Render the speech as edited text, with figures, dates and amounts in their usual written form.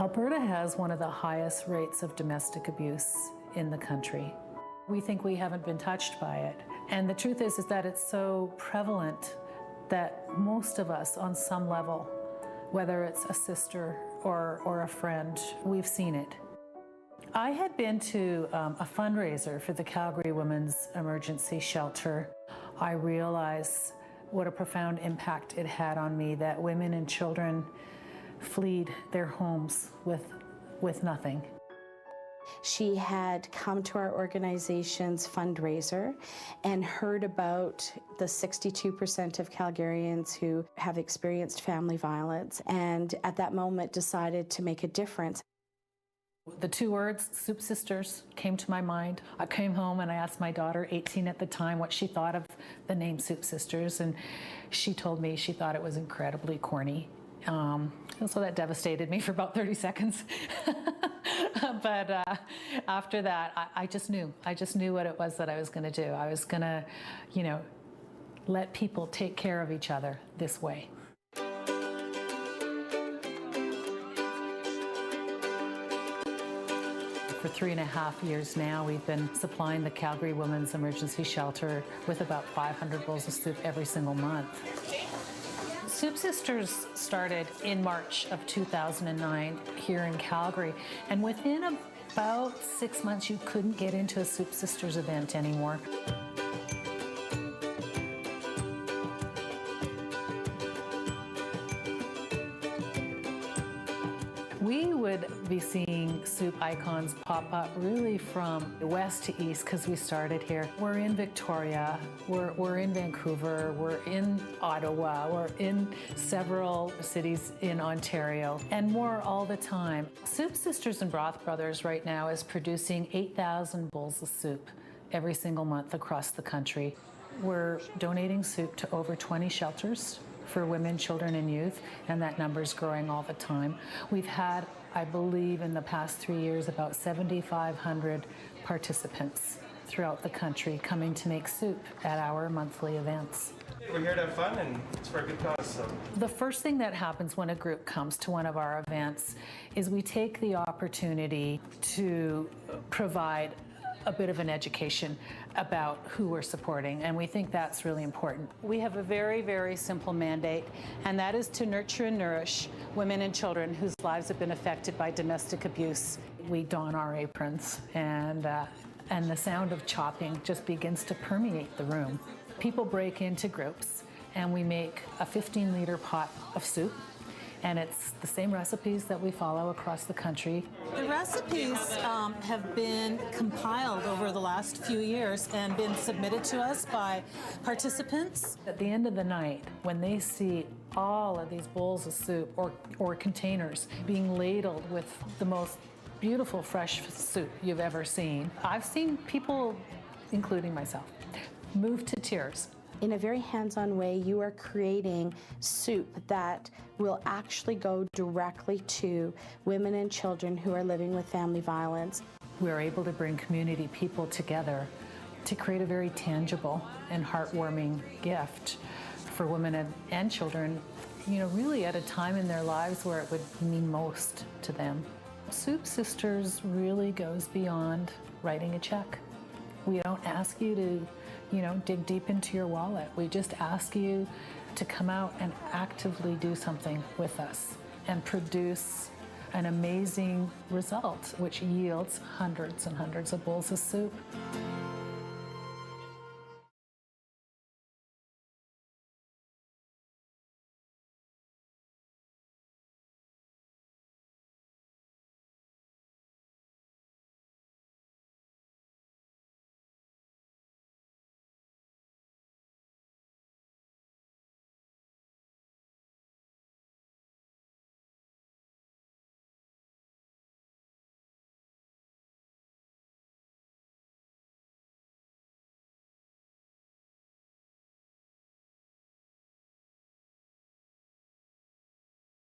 Alberta has one of the highest rates of domestic abuse in the country. We think we haven't been touched by it. And the truth is that it's so prevalent that most of us on some level, whether it's a sister or a friend, we've seen it. I had been to a fundraiser for the Calgary Women's Emergency Shelter. I realized what a profound impact it had on me, that women and children fled their homes with nothing. She had come to our organization's fundraiser and heard about the 62% of Calgarians who have experienced family violence, and at that moment decided to make a difference. The two words, Soup Sisters, came to my mind. I came home and I asked my daughter, 18 at the time, what she thought of the name Soup Sisters, and she told me she thought it was incredibly corny. And so that devastated me for about 30 seconds. But after that, I just knew what it was that I was going to do. I was going to, let people take care of each other this way. For 3.5 years now, we've been supplying the Calgary Women's Emergency Shelter with about 500 bowls of soup every single month. Soup Sisters started in March of 2009 here in Calgary, and within about 6 months you couldn't get into a Soup Sisters event anymore. We would be seeing soup icons pop up really from west to east because we started here. We're in Victoria, we're in Vancouver, we're in Ottawa, we're in several cities in Ontario, and more all the time. Soup Sisters and Broth Brothers right now is producing 8,000 bowls of soup every single month across the country. We're donating soup to over 20 shelters for women, children, and youth, and that number is growing all the time. We've had, I believe, in the past 3 years, about 7,500 participants throughout the country coming to make soup at our monthly events. We're here to have fun, and it's for a good cause. So. The first thing that happens when a group comes to one of our events is we take the opportunity to provide a bit of an education about who we're supporting, and we think that's really important. We have a very, very simple mandate, and that is to nurture and nourish women and children whose lives have been affected by domestic abuse. We don our aprons, and the sound of chopping just begins to permeate the room. People break into groups, and we make a 15-liter pot of soup, and it's the same recipes that we follow across the country. The recipes have been compiled over the last few years and been submitted to us by participants. At the end of the night, when they see all of these bowls of soup or containers being ladled with the most beautiful fresh soup you've ever seen, I've seen people, including myself, move to tears. In a very hands-on way, you are creating soup that will actually go directly to women and children who are living with family violence. We're able to bring community people together to create a very tangible and heartwarming gift for women and children, really at a time in their lives where it would mean most to them. Soup Sisters really goes beyond writing a check. We don't ask you to dig deep into your wallet. We just ask you to come out and actively do something with us and produce an amazing result, which yields hundreds and hundreds of bowls of soup.